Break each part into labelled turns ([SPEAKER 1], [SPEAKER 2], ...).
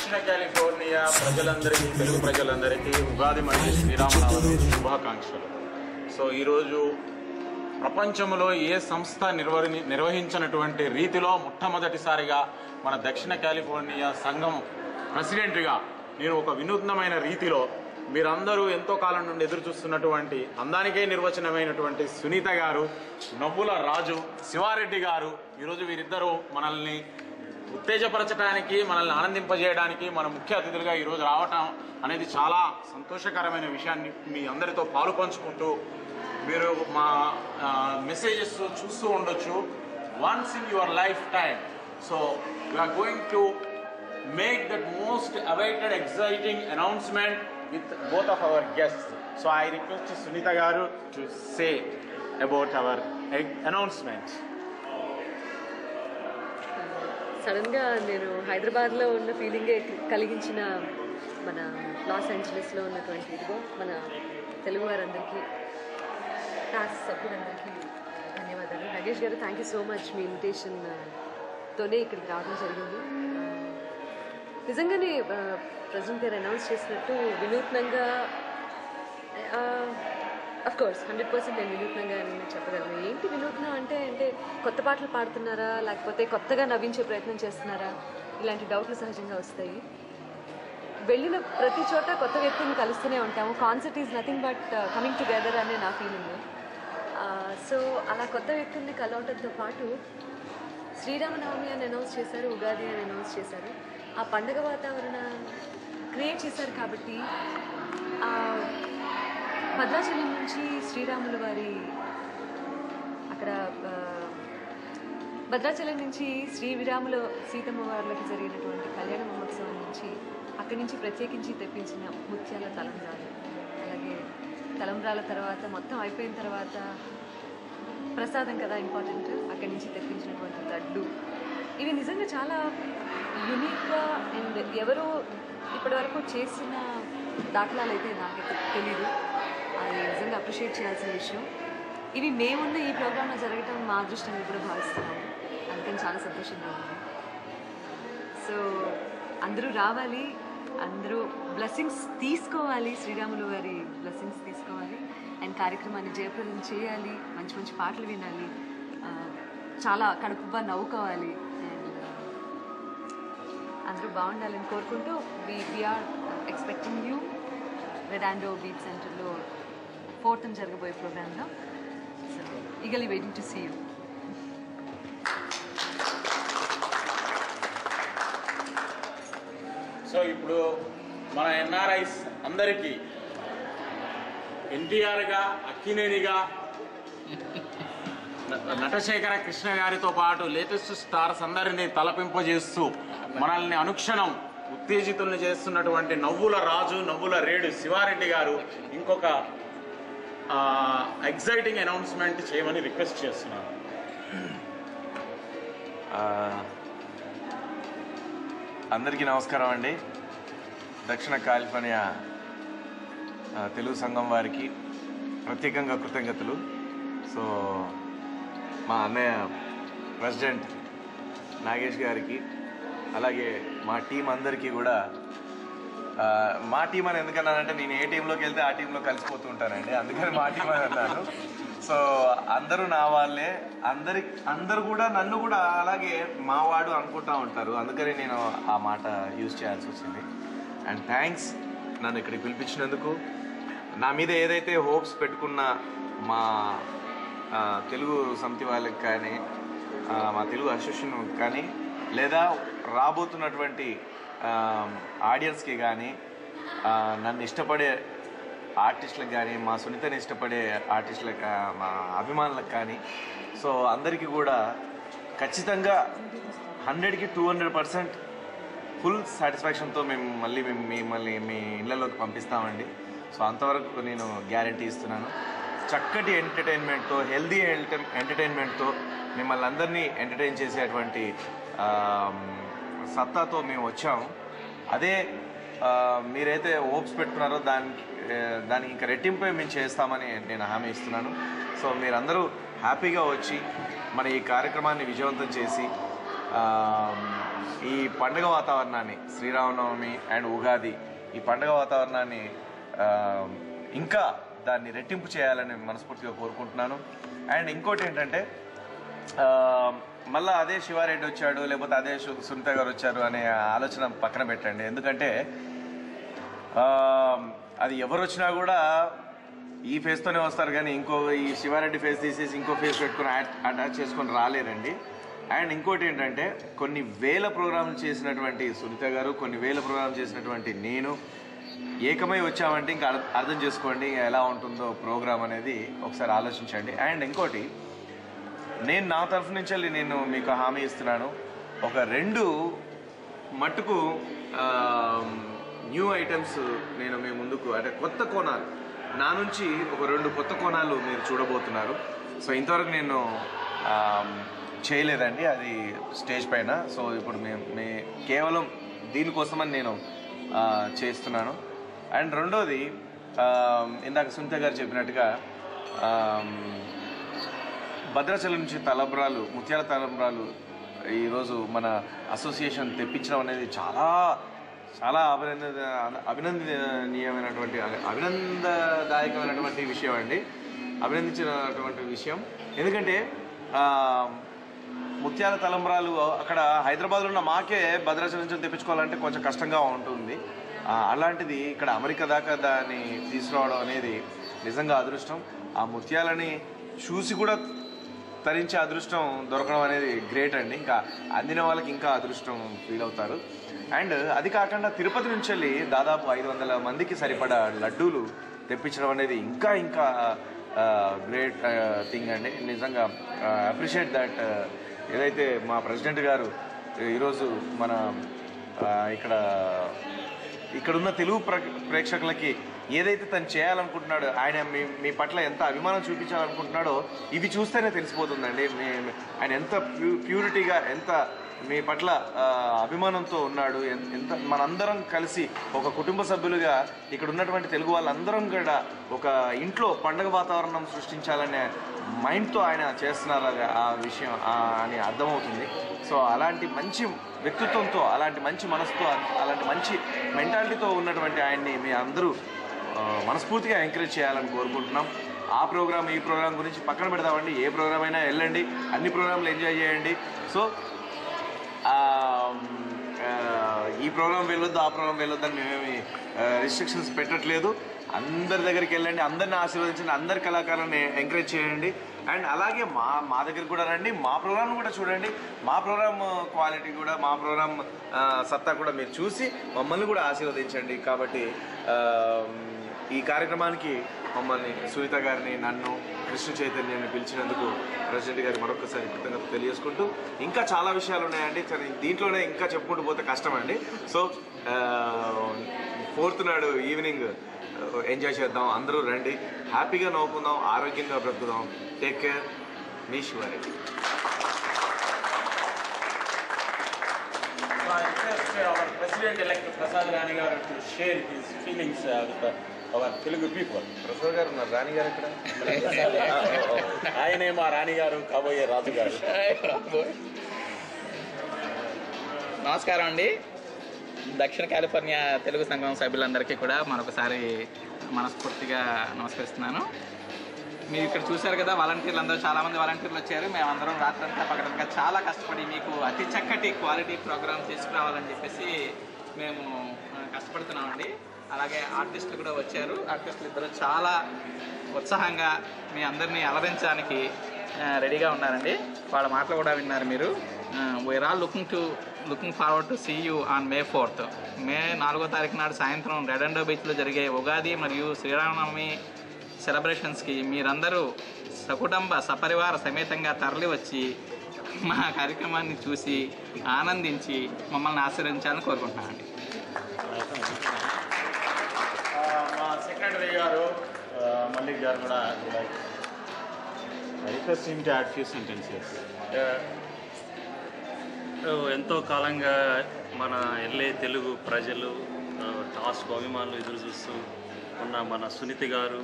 [SPEAKER 1] దక్షిణ కాలిఫోర్నియా ప్రజలందరికీ, తెలుగు ప్రజలందరికీ ఉగాది మరియు శ్రీరామనవమి శుభాకాంక్షలు. సో ఈరోజు ప్రపంచంలో ఏ సంస్థ నిర్వహించినటువంటి రీతిలో మొట్టమొదటిసారిగా మన దక్షిణ కాలిఫోర్నియా సంఘం ప్రెసిడెంట్గా నేను ఒక వినూత్నమైన రీతిలో మీరందరూ ఎంతో కాలం నుండి ఎదురు చూస్తున్నటువంటి అందానికే నిర్వచనమైనటువంటి సునీత గారు, నవ్వుల రాజు, శివారెడ్డి గారు ఈరోజు వీరిద్దరూ మనల్ని ఉత్తేజపరచడానికి, మనల్ని ఆనందింపజేయడానికి మన ముఖ్య అతిథులుగా ఈరోజు రావటం అనేది చాలా సంతోషకరమైన విషయాన్ని మీ అందరితో పాలు పంచుకుంటూ మీరు మా మెసేజెస్ చూస్తూ ఉండొచ్చు. Once in your lifetime, so we are going to make that most awaited exciting announcement with both of our guests. So I request Sunita garu to say about our announcement.
[SPEAKER 2] Sudden గా నేను హైదరాబాద్ లో ఉన్న feeling కలిగించిన మన Los Angeles లో ఉన్నటువంటి ఇదిగో మన తెలుగు వారందరికీ, టాస్ సభ్యులందరికీ ధన్యవాదాలు. నగేష్ గారు, thank you so much. Me invitation తోనే ఇక్కడికి రావడం జరిగింది. నిజంగానే ప్రెసిడెంట్ గారు అనౌన్స్ చేసినట్టు వినూత్నంగా, అఫ్కోర్స్ 100% నేను వినూత్నంగా చెప్పగలను. ఏంటి వినూత్నం అంటే కొత్త పాటలు పాడుతున్నారా, లేకపోతే కొత్తగా నవ్వించే ప్రయత్నం చేస్తున్నారా, ఇలాంటి డౌట్లు సహజంగా వస్తాయి. వెళ్ళిన ప్రతి చోట కొత్త వ్యక్తిని కలుస్తూనే ఉంటాము. Concept is nothing but coming together అనే నా ఫీలింగ్. సో అలా కొత్త వ్యక్తుల్ని కలవడంతో పాటు శ్రీరామనవమి అని అనౌన్స్ చేశారు, ఉగాది అని అనౌన్స్ చేశారు. ఆ పండగ వాతావరణం క్రియేట్ చేశారు కాబట్టి భద్రాచలం నుంచి శ్రీరాములు వారి అక్కడ భద్రాచలం నుంచి శ్రీరాములు సీతమ్మ వార్లకు జరిగినటువంటి కళ్యాణ మహోత్సవం నుంచి అక్కడి నుంచి ప్రత్యేకించి తెప్పించిన ముత్యాల తలంబ్రాలు, అలాగే తలంబ్రాల తర్వాత మొత్తం అయిపోయిన తర్వాత ప్రసాదం కదా ఇంపార్టెంట్, అక్కడి నుంచి తెప్పించినటువంటి లడ్డు, ఇవి నిజంగా చాలా యూనిక్గా అండ్ ఎవరో ఇప్పటివరకు చేసిన దాఖలాలు అయితే నాకైతే తెలీదు. అది నిజంగా అప్రిషియేట్ చేయాల్సిన విషయం. ఇవి మేమున్న ఈ ప్రోగ్రాంలో జరగటం మా అదృష్టంగా కూడా భావిస్తున్నాము. అందుకని చాలా సంతోషంగా ఉంది. సో అందరూ రావాలి, అందరూ బ్లెస్సింగ్స్ తీసుకోవాలి, శ్రీరాములు గారి బ్లెస్సింగ్స్ తీసుకోవాలి అండ్ కార్యక్రమాన్ని జయప్రదం చేయాలి, మంచి మంచి పాటలు వినాలి, చాలా కడుపుబ్బా నవ్వుకోవాలి, అందరూ బాగుండాలని కోరుకుంటూ we are expecting you Redondo beach సెంటర్లో 4th జరగబోయే ప్రోగ్రాంలో. So eagerly waiting to see you.
[SPEAKER 1] సో ఇప్పుడు మన ఎన్ఆర్ఐస్ అందరికీ ఎన్టీఆర్గా, అక్కినేనిగా, నటశేఖర కృష్ణ గారితో పాటు లేటెస్ట్ స్టార్స్ అందరినీ తలపింపజేస్తూ మనల్ని అనుక్షణం ఉత్తేజితుల్ని చేస్తున్నటువంటి నవ్వుల రాజు, నవ్వుల రేడు శివారెడ్డి గారు ఇంకొక ఎగ్జైటింగ్ అనౌన్స్మెంట్ చేయమని రిక్వెస్ట్ చేస్తున్నాను.
[SPEAKER 3] అందరికీ నమస్కారం అండి. దక్షిణ కాలిఫోర్నియా తెలుగు సంఘం వారికి ప్రత్యేకంగా కృతజ్ఞతలు. సో మా అన్నయ్య ప్రెసిడెంట్ నాగేష్ గారికి, అలాగే మా టీం అందరికీ కూడా, మా టీం అని ఎందుకన్నానంటే నేను ఏ టీంలోకి వెళ్తే ఆ టీంలో కలిసిపోతూ ఉంటానండి, అందుకని మా టీం అని అన్నాను. సో అందరూ నా వాళ్ళే, అందరూ కూడా నన్ను కూడా అలాగే మావాడు అనుకుంటా ఉంటారు, అందుకని నేను ఆ మాట యూజ్ చేయాల్సి వచ్చింది. అండ్ థ్యాంక్స్ నన్ను ఇక్కడికి పిలిపించినందుకు. నా మీద ఏదైతే హోప్స్ పెట్టుకున్న మా తెలుగు సమితి వాళ్ళకి కానీ, మా తెలుగు అసోసియేషన్ కానీ, లేదా రాబోతున్నటువంటి ఆడియన్స్కి కానీ, నన్ను ఇష్టపడే ఆర్టిస్టులకు కానీ, మా సునీతని ఇష్టపడే ఆర్టిస్టులకు, మా అభిమానులకు కానీ, సో అందరికీ కూడా ఖచ్చితంగా 100కి 200% ఫుల్ సాటిస్ఫాక్షన్తో మేము మిమ్మల్ని మీ ఇళ్ళలోకి పంపిస్తామండి. సో అంతవరకు నేను గ్యారంటీ ఇస్తున్నాను. చక్కటి ఎంటర్టైన్మెంట్తో, హెల్దీ ఎంటర్టైన్మెంట్తో మిమ్మల్ని అందరినీ ఎంటర్టైన్ చేసేటువంటి సత్తాతో మేము వచ్చాము. అదే మీరైతే హోప్స్ పెట్టుకున్నారో దానికి ఇంకా రెట్టింపై మేము చేస్తామని నేను హామీ ఇస్తున్నాను. సో మీరందరూ హ్యాపీగా వచ్చి మన ఈ కార్యక్రమాన్ని విజయవంతం చేసి ఈ పండుగ వాతావరణాన్ని, శ్రీరామనవమి అండ్ ఉగాది, ఈ పండుగ వాతావరణాన్ని ఇంకా దాన్ని రెట్టింపు చేయాలని మనస్ఫూర్తిగా కోరుకుంటున్నాను. అండ్ ఇంకోటి ఏంటంటే, మళ్ళీ అదే శివారెడ్డి వచ్చాడు లేకపోతే అదే సునీత గారు వచ్చారు అనే ఆలోచన పక్కన పెట్టండి. ఎందుకంటే అది ఎవరు వచ్చినా కూడా ఈ ఫేస్తోనే వస్తారు, కానీ ఈ శివారెడ్డి ఫేస్ తీసేసి ఇంకో ఫేస్ పెట్టుకుని అటాచ్ చేసుకొని రాలేరండి. అండ్ ఇంకోటి ఏంటంటే, కొన్ని వేల ప్రోగ్రాంలు చేసినటువంటి సునీత గారు, కొన్ని వేల ప్రోగ్రాంలు చేసినటువంటి నేను ఏకమై వచ్చామంటే ఇంకా అర్థం చేసుకోండి ఎలా ఉంటుందో ప్రోగ్రామ్ అనేది, ఒకసారి ఆలోచించండి. అండ్ ఇంకోటి, నేను నా తరఫు నుంచి నేను మీకు హామీ ఇస్తున్నాను, ఒక 2 మట్టుకు న్యూ ఐటమ్స్ నేను మీ ముందుకు, అంటే కొత్త కోణాలు, నా నుంచి ఒక 2 కొత్త కోణాలు మీరు చూడబోతున్నారు. సో ఇంతవరకు నేను చేయలేదండి అది స్టేజ్ పైన. సో ఇప్పుడు మేము కేవలం దీనికోసమని నేను చేస్తున్నాను. అండ్ రెండోది, ఇందాక సునీత గారు చెప్పినట్టుగా భద్రాచలం నుంచి తలంబ్రాలు, ముత్యాల తలంబ్రాలు ఈరోజు మన అసోసియేషన్ తెప్పించడం అనేది చాలా చాలా అభినందదాయకమైనటువంటి విషయం అండి, అభినందించినటువంటి విషయం. ఎందుకంటే ముత్యాల తలంబ్రాలు అక్కడ హైదరాబాద్లో ఉన్న మాకే భద్రాచలం నుంచి తెప్పించుకోవాలంటే కొంచెం కష్టంగా ఉంటుంది. అలాంటిది ఇక్కడ అమెరికా దాకా దాన్ని తీసుకురావడం అనేది నిజంగా అదృష్టం. ఆ ముత్యాలని చూసి కూడా తరించే అదృష్టం దొరకడం అనేది గ్రేట్ అండి. ఇంకా అందిన వాళ్ళకి ఇంకా అదృష్టం ఫీల్ అవుతారు. అండ్ అది కాకుండా తిరుపతి నుంచి వెళ్ళి దాదాపు 500 మందికి సరిపడా లడ్డూలు తెప్పించడం అనేది ఇంకా ఇంకా గ్రేట్ థింగ్ అండి. నిజంగా అప్రిషియేట్ దట్. ఏదైతే మా ప్రెసిడెంట్ గారు ఈరోజు మన ఇక్కడున్న తెలుగు ప్రేక్షకులకి ఏదైతే తను చేయాలనుకుంటున్నాడో, ఆయన మీ పట్ల ఎంత అభిమానం చూపించాలనుకుంటున్నాడో ఇవి చూస్తేనే తెలిసిపోతుందండి. ఆయన ఎంత ప్యూరిటీగా, ఎంత మీ పట్ల అభిమానంతో ఉన్నాడు. ఎంత మనందరం కలిసి ఒక కుటుంబ సభ్యులుగా ఇక్కడ ఉన్నటువంటి తెలుగు వాళ్ళందరం కూడా ఒక ఇంట్లో పండుగ వాతావరణం సృష్టించాలనే మైండ్తో ఆయన చేస్తున్నారు ఆ విషయం అని అర్థమవుతుంది. సో అలాంటి మంచి వ్యక్తిత్వంతో, అలాంటి మంచి మనసుతో, అలాంటి మంచి మెంటాలిటీతో ఉన్నటువంటి ఆయన్ని మీ అందరూ మనస్ఫూర్తిగా ఎంకరేజ్ చేయాలని కోరుకుంటున్నాం. ఆ ప్రోగ్రామ్ ఈ ప్రోగ్రామ్ గురించి పక్కన పెడదామండి. ఏ ప్రోగ్రామ్ అయినా వెళ్ళండి, అన్ని ప్రోగ్రాంలు ఎంజాయ్ చేయండి. సో ఈ ప్రోగ్రామ్ వెళ్ళొద్దు, ఆ ప్రోగ్రామ్ వెళ్ళొద్దు అని మేమేమి రిస్ట్రిక్షన్స్ పెట్టట్లేదు. అందరి దగ్గరికి వెళ్ళండి, అందరిని ఆశీర్వదించండి, అందరి కళాకారులను ఎంకరేజ్ చేయండి. అండ్ అలాగే మా దగ్గరికి కూడా రండి, మా ప్రోగ్రామ్ కూడా చూడండి. మా ప్రోగ్రామ్ క్వాలిటీ కూడా, మా ప్రోగ్రామ్ సత్తా కూడా మీరు చూసి మమ్మల్ని కూడా ఆశీర్వదించండి. కాబట్టి ఈ కార్యక్రమానికి మమ్మల్ని, సునీత గారిని, నన్ను, కృష్ణ చైతన్యాన్ని పిలిచినందుకు ప్రెసిడెంట్ గారికి మరొకసారి కృతజ్ఞత తెలియజేసుకుంటూ, ఇంకా చాలా విషయాలు ఉన్నాయండి, దీంట్లోనే ఇంకా చెప్పుకుంటూ పోతే కష్టం అండి. సో 4th నాడు ఈవినింగ్ ఎంజాయ్ చేద్దాం, అందరూ రండి, హ్యాపీగా నవ్వుకుందాం, ఆరోగ్యంగా బ్రతుకుదాం. టేక్ కేర్, మీ Siva Reddy.
[SPEAKER 1] Our President-elect Prasad Rani garu to share his feelings with our Telugu people.
[SPEAKER 3] Prasad గారు ఉన్నారు, రాణి గారు ఇక్కడ.
[SPEAKER 1] ఆయనే మా రాణి గారు, కాబోయే రాజు గారు.
[SPEAKER 4] నమస్కారం అండి. దక్షిణ కాలిఫోర్నియా తెలుగు సంఘం సభ్యులందరికీ కూడా మరొకసారి మనస్ఫూర్తిగా నమస్కరిస్తున్నాను. మీరు ఇక్కడ చూశారు కదా, వాలంటీర్లు అందరూ, చాలామంది వాలంటీర్లు వచ్చారు. మేమందరం రాత్రంతా పగలంతా చాలా కష్టపడి మీకు అతి చక్కటి క్వాలిటీ ప్రోగ్రామ్ తీసుకురావాలని చెప్పేసి మేము కష్టపడుతున్నామండి. అలాగే ఆర్టిస్టులు కూడా వచ్చారు. ఆర్టిస్టులు ఇద్దరు చాలా ఉత్సాహంగా మీ అందరినీ అలరించడానికి రెడీగా ఉన్నారండి. వాళ్ళ మాటలు కూడా విన్నారు మీరు. We are all looking forward to see you on May 4th. May 4వ తారీఖు నాడు సాయంత్రం రెడెండో బీచ్లో జరిగే ఉగాది మరియు శ్రీరామనవమి సెలబ్రేషన్స్కి మీరందరూ సకుటుంబ సపరివార సమేతంగా తరలి వచ్చి మా కార్యక్రమాన్ని చూసి ఆనందించి మమ్మల్ని ఆశీర్వదించాలని కోరుకుంటున్నానండి.
[SPEAKER 1] మా సెక్రటరీ గారు మల్లిక్ గారు కూడా request him to add few sentences.
[SPEAKER 5] ఎంతో కాలంగా మన ఎల్ఏ తెలుగు ప్రజలు, టాస్క్ అభిమానులు ఎదురు చూస్తూ ఉన్న మన సునీత గారు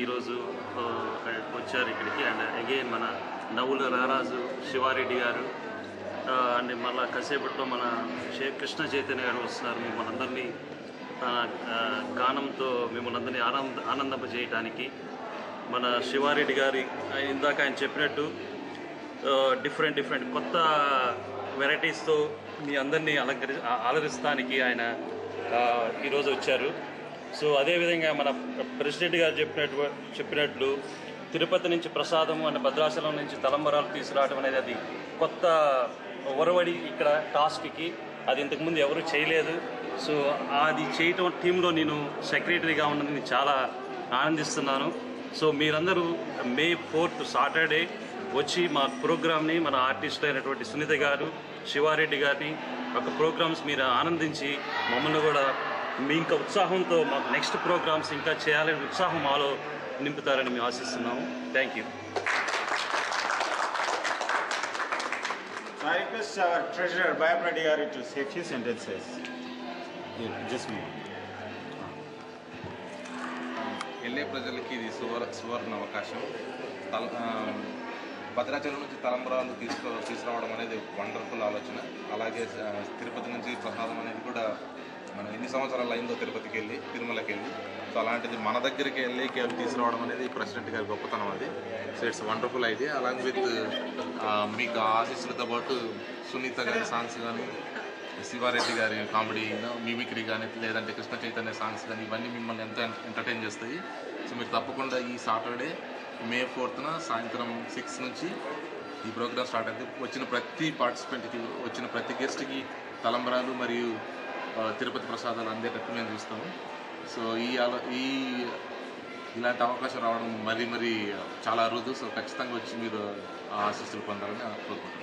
[SPEAKER 5] ఈరోజు వచ్చారు ఇక్కడికి. అండ్ అగైన్ మన నవ్వుల రారాజు శివారెడ్డి గారు అండ్ మళ్ళీ కాసేపట్లో మన కృష్ణ చైతన్య గారు వస్తున్నారు. మిమ్మల్ని అందరినీ తన గానంతో మిమ్మల్ని అందరినీ ఆనందింపజేయడానికి. మన శివారెడ్డి గారి ఇందాక ఆయన చెప్పినట్టు డిఫరెంట్ కొత్త వెరైటీస్తో మీ అందరినీ అలరిస్తానికి ఆయన ఈరోజు వచ్చారు. సో అదేవిధంగా మన ప్రెసిడెంట్ గారు చెప్పినట్లు తిరుపతి నుంచి ప్రసాదము అనే భద్రాచలం నుంచి తలంబరాలు తీసుకురావడం అనేది అది కొత్త ఒరవడి ఇక్కడ టాస్క్కి. అది ఇంతకుముందు ఎవరు చేయలేదు. సో అది చేయటం టీంలో నేను సెక్రటరీగా ఉన్నది చాలా ఆనందిస్తున్నాను. సో మీరందరూ May 4th సాటర్డే వచ్చి మా ప్రోగ్రామ్ని మన ఆర్టిస్ట్ అయినటువంటి సునీత గారు, శివారెడ్డి గారిని ఒక ప్రోగ్రామ్స్ మీరు ఆనందించి మమ్మల్ని కూడా మీ ఇంకా ఉత్సాహంతో మాకు నెక్స్ట్ ప్రోగ్రామ్స్ ఇంకా చేయాలని ఉత్సాహం మాలో నింపుతారని మేము ఆశిస్తున్నాము. Thank you.
[SPEAKER 1] I request our treasurer Bayapreddy Garu to say a few sentences. Just me.
[SPEAKER 6] LA ప్రజలకి ఇది సువర్ణ అవకాశం. భద్రాచలం నుంచి తలంబరాలు తీసుకురావడం అనేది వండర్ఫుల్ ఆలోచన. అలాగే తిరుపతి నుంచి ప్రసాదం అనేది కూడా మనం ఎన్ని సంవత్సరాలు అయిందో తిరుపతికి వెళ్ళి తిరుమలకి వెళ్ళి. సో అలాంటిది మన దగ్గరికి వెళ్ళి తీసుకురావడం అనేది ప్రెసిడెంట్ గారి గొప్పతనం అది. So it's wonderful idea. Along with మీకు ఆశీస్సులతో పాటు సునీత గారి సాంగ్స్ కానీ, శివారెడ్డి గారి కామెడీ మిమిక్రీ కానీ, లేదంటే కృష్ణ చైతన్య సాంగ్స్ కానీ, ఇవన్నీ మిమ్మల్ని ఎంతో ఎంటర్టైన్ చేస్తాయి. సో మీరు తప్పకుండా ఈ సాటర్డే May 4th సాయంత్రం 6 నుంచి ఈ ప్రోగ్రామ్ స్టార్ట్ అవుతుంది. వచ్చిన ప్రతి పార్టిసిపెంట్కి, వచ్చిన ప్రతి గెస్ట్కి తలంబరాలు మరియు తిరుపతి ప్రసాదాలు అందేటట్టు మేము చూస్తాము. సో ఇలాంటి అవకాశం రావడం మరీ చాలా అరుదు. సో ఖచ్చితంగా వచ్చి మీరు ఆ ఆశీస్సులు పొందాలని కోరుకుంటున్నాను.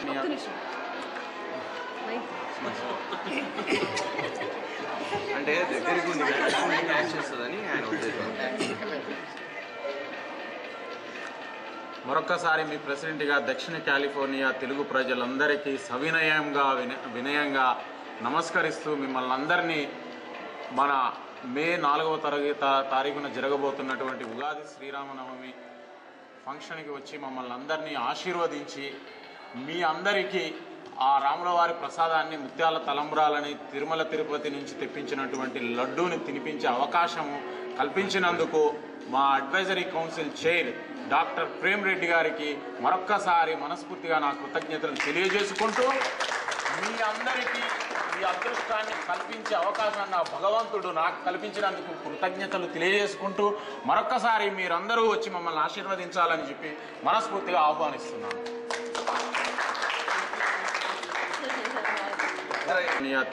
[SPEAKER 2] ఒక్క నిమిషం.
[SPEAKER 3] అంటే దగ్గరికి క్యాష్ చేస్తుందని ఆయన ఉద్దేశం.
[SPEAKER 1] మరొక్కసారి మీ ప్రెసిడెంట్గా దక్షిణ కాలిఫోర్నియా తెలుగు ప్రజలందరికీ సవినయంగా వినయంగా నమస్కరిస్తూ మిమ్మల్ని అందరినీ మన May 4వ తారీఖున జరగబోతున్నటువంటి ఉగాది శ్రీరామనవమి ఫంక్షన్కి వచ్చి మమ్మల్ని అందరినీ ఆశీర్వదించి మీ అందరికీ ఆ రాముల వారి ప్రసాదాన్ని, ముత్యాల తలంబ్రాలని తిరుమల తిరుపతి నుంచి తెప్పించినటువంటి లడ్డూని తినిపించే అవకాశము కల్పించినందుకు మా advisory council chair doctor Prem Reddy గారికి మరొక్కసారి మనస్ఫూర్తిగా నా కృతజ్ఞతలు తెలియజేసుకుంటూ, మీ అందరికీ ఈ అదృష్టాన్ని కల్పించే అవకాశాన్ని ఆ భగవంతుడు నాకు కల్పించినందుకు కృతజ్ఞతలు తెలియజేసుకుంటూ మరొక్కసారి మీరందరూ వచ్చి మమ్మల్ని ఆశీర్వదించాలని చెప్పి మనస్ఫూర్తిగా ఆహ్వానిస్తున్నాను.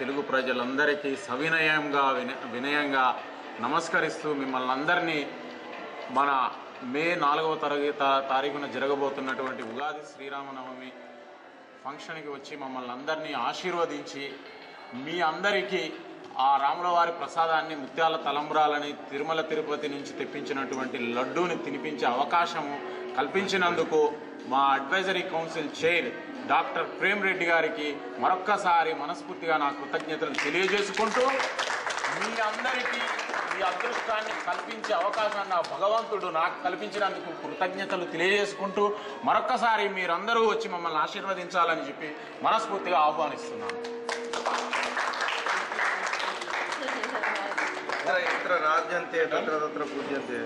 [SPEAKER 1] తెలుగు ప్రజలందరికీ సవినయంగా వినయంగా నమస్కరిస్తూ మిమ్మల్ని అందరినీ మన May 4వ తారీఖున జరగబోతున్నటువంటి ఉగాది శ్రీరామనవమి ఫంక్షన్కి వచ్చి మమ్మల్ని అందరినీ ఆశీర్వదించి మీ అందరికీ ఆ రాముల వారి ప్రసాదాన్ని, ముత్యాల తలంబ్రాలని తిరుమల తిరుపతి నుంచి తెప్పించినటువంటి లడ్డూని తినిపించే అవకాశము కల్పించినందుకు మా advisory council chair doctor Prem Reddy గారికి మరొక్కసారి మనస్ఫూర్తిగా నా కృతజ్ఞతలు తెలియజేసుకుంటూ, మీ అందరికీ ఈ అదృష్టాన్ని కల్పించే అవకాశాన్ని ఆ భగవంతుడు నాకు కల్పించినందుకు కృతజ్ఞతలు తెలియజేసుకుంటూ మరొక్కసారి మీరందరూ వచ్చి మమ్మల్ని ఆశీర్వదించాలని చెప్పి మనస్ఫూర్తిగా ఆహ్వానిస్తున్నాను.
[SPEAKER 3] ఇతర రాజ్యంతే తత్ర పూజ్యంతే.